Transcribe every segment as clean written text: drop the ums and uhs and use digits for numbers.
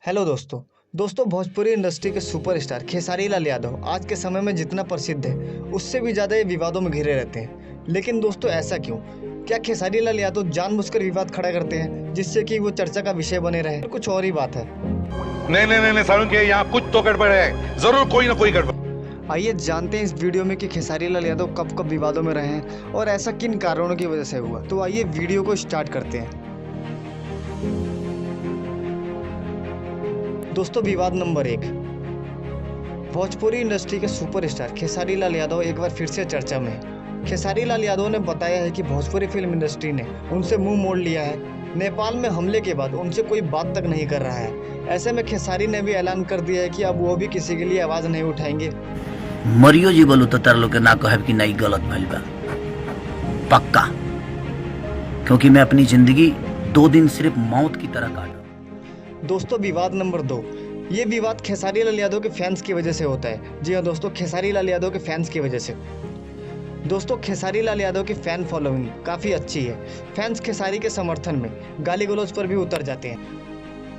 Hello दोस्तों Bhojpuri industry के superstar Khesari Lal Yadav आज के समय में जितना प्रसिद्ध है उससे भी ज़्यादा ये विवादों में घिरे रहते हैं। लेकिन दोस्तों ऐसा क्यों? क्या खेसारी लाल यादव जानबूझकर विवाद खड़ा करते हैं जिससे कि वो चर्चा का विषय बने रहे? कुछ और ही बात है। नहीं सारुण के यहाँ कुछ तो गड़बड़ है, जरूर कोई ना कोई गड़बड़। आइए जानते हैं इस वीडियो में कि खेसारी लाल यादव कब कब विवादों में रहे हैं और ऐसा किन कारणों की वजह से हुआ। तो आइए वीडियो को स्टार्ट करते हैं। दोस्तों विवाद नंबर 1, भोजपुरी इंडस्ट्री के सुपरस्टार खेसारी लाल यादव एक बार फिर से चर्चा में है। खेसारी लाल यादव ने बताया है कि भोजपुरी फिल्म इंडस्ट्री ने उनसे मुंह मोड़ लिया है। नेपाल में हमले के बाद उनसे कोई बात तक नहीं कर रहा है। ऐसे में खेसारी ने भी ऐलान कर दिया है कि अब वो भी किसी के लिए आवाज नहीं उठाएंगे। मरियो जी बोलू तो तार लोग के ना कहब कि नहीं गलत भइल बा, पक्का, क्योंकि मैं अपनी जिंदगी 2 दिन सिर्फ मौत की तरह काटा। दोस्तों विवाद नंबर 2, ये विवाद खेसारी लाल यादव के फैंस की वजह से होता है। जी हाँ दोस्तों, खेसारी लाल यादव के फैंस की वजह से। दोस्तों खेसारी लाल यादव की फैन फॉलोइंग काफ़ी अच्छी है। फैंस खेसारी के समर्थन में गाली गलौज पर भी उतर जाते हैं।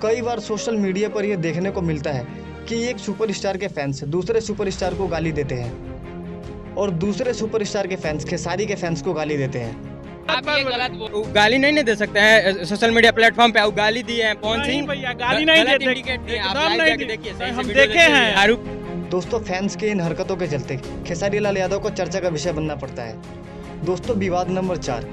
कई बार सोशल मीडिया पर यह देखने को मिलता है कि एक सुपरस्टार के फैंस दूसरे सुपरस्टार को गाली देते हैं और दूसरे सुपरस्टार के फैंस खेसारी के फैंस को गाली देते हैं। आप ये गलत गाली नहीं दे सकते हैं सोशल मीडिया प्लेटफॉर्म पे। गाली दिए हैं पवन सिंह भैया, गाली नहीं देते, एकदम नहीं देते, हम देखे हैं। दोस्तों फैंस की इन हरकतों के चलते खेसारी लाल यादव को चर्चा का विषय बनना पड़ता है। दोस्तों विवाद नंबर 4,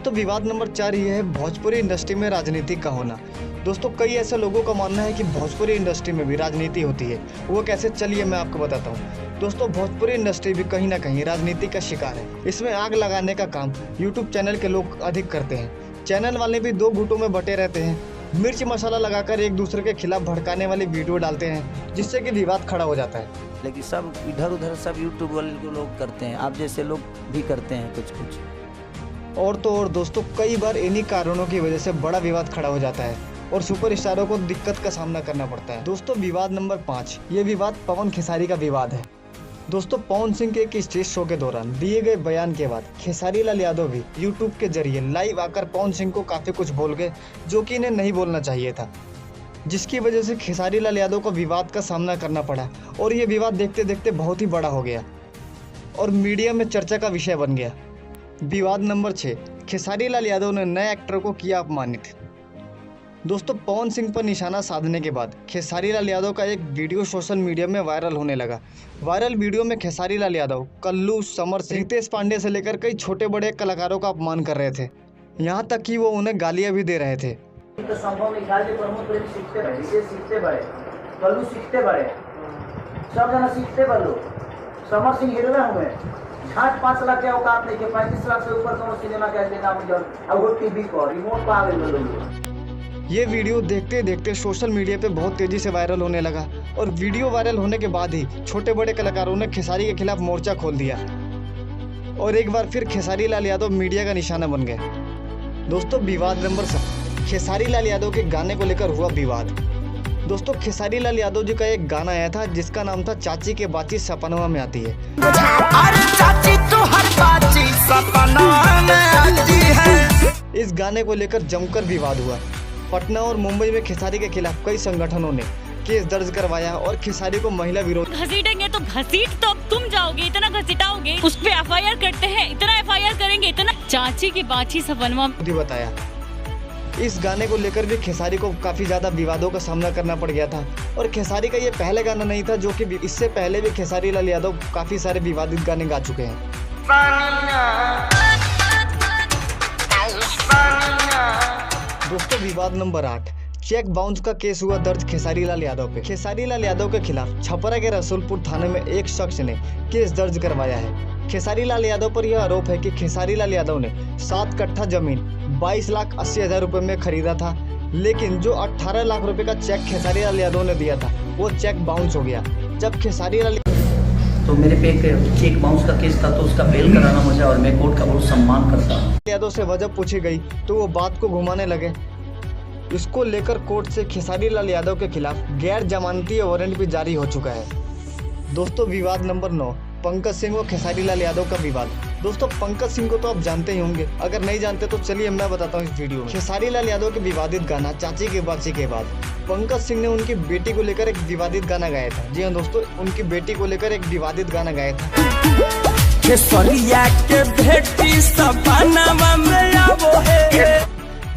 विवाद नंबर 4 ये है भोजपुरी इंडस्ट्री में राजनीति का होना। दोस्तों कई ऐसे लोगों का मानना है कि भोजपुरी इंडस्ट्री में भी राजनीति होती है। वो कैसे, चलिए मैं आपको बताता हूँ। दोस्तों भोजपुरी इंडस्ट्री भी कहीं ना कहीं राजनीति का शिकार है। इसमें आग लगाने का काम यूट्यूब चैनल के लोग अधिक करते हैं। चैनल वाले भी 2 गुटों में बटे रहते हैं। मिर्च मसाला लगाकर एक दूसरे के खिलाफ भड़काने वाली वीडियो डालते हैं जिससे कि विवाद खड़ा हो जाता है। लेकिन सब इधर उधर सब यूट्यूब वाले लोग करते हैं, आप जैसे लोग भी करते हैं कुछ। और तो और दोस्तों कई बार इन्हीं कारणों की वजह से बड़ा विवाद खड़ा हो जाता है और सुपरस्टारों को दिक्कत का सामना करना पड़ता है। दोस्तों विवाद नंबर 5, ये विवाद पवन खेसारी का विवाद है। दोस्तों पवन सिंह के एक स्टेज शो के दौरान दिए गए बयान के बाद खेसारी लाल यादव भी यूट्यूब के जरिए लाइव आकर पवन सिंह को काफ़ी कुछ बोल गए जो कि इन्हें नहीं बोलना चाहिए था, जिसकी वजह से खेसारी लाल यादव को विवाद का सामना करना पड़ा और ये विवाद देखते देखते बहुत ही बड़ा हो गया और मीडिया में चर्चा का विषय बन गया। विवाद नंबर 6, खेसारी लाल यादव ने नए एक्टर को किया अपमानित। दोस्तों पवन सिंह पर निशाना साधने के बाद खेसारी लाल यादव का एक वीडियो सोशल मीडिया में वायरल होने लगा। वायरल वीडियो में खेसारी लाल यादव कल्लू, समर सिंह, रितेश पांडे से लेकर कई छोटे बड़े कलाकारों का अपमान कर रहे थे। यहाँ तक कि वो उन्हें गालियाँ भी दे रहे थे। समर सिंह हीरो हुए 5 लाख के औकात नहीं के 35 लाख से ऊपर कोनो सिनेमा के देना मुझे अब वो टीवी पर रिमोट पर आवे लोग। ये वीडियो देखते देखते सोशल मीडिया पे बहुत तेजी से वायरल होने लगा और वीडियो वायरल होने के बाद ही छोटे बड़े कलाकारों ने खेसारी के खिलाफ मोर्चा खोल दिया और एक बार फिर खेसारी लाल यादव मीडिया का निशाना बन गए। दोस्तों विवाद नंबर 7, खेसारी लाल यादव के गाने को लेकर हुआ विवाद। दोस्तों खेसारी लाल यादव जी का एक गाना आया था जिसका नाम था चाची के बाची सपनवा में आती है। इस गाने को लेकर जमकर विवाद हुआ। पटना और मुंबई में खेसारी के खिलाफ कई संगठनों ने केस दर्ज करवाया और खेसारी को महिला विरोध। घसीटेंगे तो घसीट तो तुम जाओगे, इतना घसीटाओगे, उस पे एफआईआर करते हैं, इतना एफआईआर करेंगे, इतना चाची की बाची सपनवा बताया। इस गाने को लेकर भी खेसारी को काफी ज्यादा विवादों का सामना करना पड़ गया था और खेसारी का ये पहले गाना नहीं था, जो कि इससे पहले भी खेसारी लाल यादव काफी सारे विवादित गाने गा चुके हैं। दोस्तों विवाद नंबर 8, चेक बाउंस का केस हुआ दर्ज खेसारी लाल यादव पे। खेसारी लाल यादव के खिलाफ छपरा के रसूलपुर थाने में एक शख्स ने केस दर्ज करवाया है। खेसारी लाल यादव पर यह आरोप है कि खेसारी लाल यादव ने 7 कट्ठा जमीन 22,80,000 रुपए में खरीदा था, लेकिन जो 18 लाख रुपए का चेक खेसारी लाल यादव ने दिया था वो चेक बाउंस हो गया। जब खेसारी लाल तो मेरे पे एक चेक बाउंस का केस था तो उसका बेल कराना मुझे, और मैं कोर्ट का बहुत सम्मान करता हूँ। यादव से वजह पूछी गई तो वो बात को घुमाने लगे। इसको लेकर कोर्ट से खेसारी लाल यादव के खिलाफ गैर जमानती वारंट भी जारी हो चुका है। दोस्तों विवाद नंबर 9, पंकज सिंह और खेसारी लाल यादव का विवाद। दोस्तों पंकज सिंह को तो आप जानते ही होंगे, अगर नहीं जानते तो चलिए मैं बताता हूँ इस वीडियो में। खेसारी लाल यादव के विवादित गाना चाची के बाची के बाद पंकज सिंह ने उनकी बेटी को लेकर एक विवादित गाना गाया था। जी हाँ दोस्तों, उनकी बेटी को लेकर एक विवादित गाना गाया था,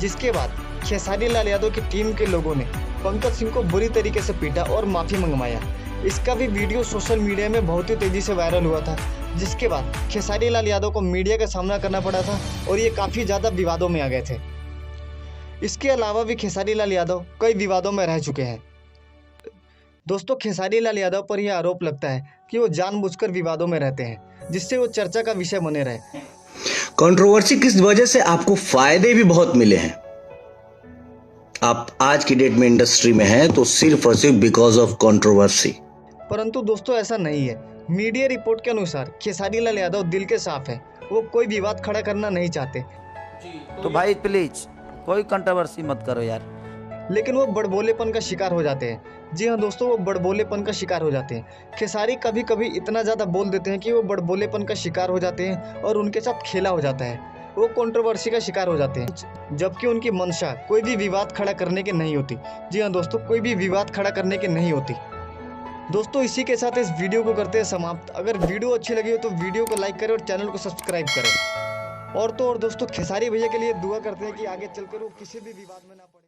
जिसके बाद खेसारी लाल यादव की टीम के लोगों ने पंकज सिंह को बुरी तरीके से पीटा और माफी मंगवाया। इसका भी वीडियो सोशल मीडिया में बहुत ही तेजी से वायरल हुआ था, जिसके बाद खेसारी लाल यादव को मीडिया का सामना करना पड़ा था और ये काफी ज्यादा विवादों में आ गए थे। इसके अलावा भी खेसारी लाल यादव कई विवादों में रह चुके हैं। दोस्तों खेसारी लाल यादव पर यह आरोप लगता है कि वो जानबूझकर विवादों में रहते हैं, जिससे वो चर्चा का विषय बने रहे। कंट्रोवर्सी किस वजह से आपको फायदे भी बहुत मिले हैं। आप आज की डेट में इंडस्ट्री में हैं तो सिर्फ और सिर्फ बिकॉज ऑफ कंट्रोवर्सी। परंतु दोस्तों ऐसा नहीं है। मीडिया रिपोर्ट के अनुसार खेसारी लाल यादव दिल के साफ है, वो कोई विवाद खड़ा करना नहीं चाहते। तो भाई प्लीज कोई कंट्रोवर्सी मत करो यार। लेकिन वो बड़बोलेपन का शिकार हो जाते हैं। जी हाँ दोस्तों, वो बड़बोलेपन का शिकार हो जाते हैं। खेसारी कभी कभी इतना ज़्यादा बोल देते हैं कि वो बड़बोलेपन का शिकार हो जाते हैं और उनके साथ खेला हो जाता है, वो कंट्रोवर्सी का शिकार हो जाते हैं, जबकि उनकी मंशा कोई भी विवाद खड़ा करने की नहीं होती। जी हाँ दोस्तों, कोई भी विवाद खड़ा करने की नहीं होती। दोस्तों इसी के साथ इस वीडियो को करते हैं समाप्त। अगर वीडियो अच्छी लगी हो तो वीडियो को लाइक करें और चैनल को सब्सक्राइब करें। और तो और दोस्तों खेसारी भैया के लिए दुआ करते हैं कि आगे चलकर वो किसी भी विवाद में ना पड़े।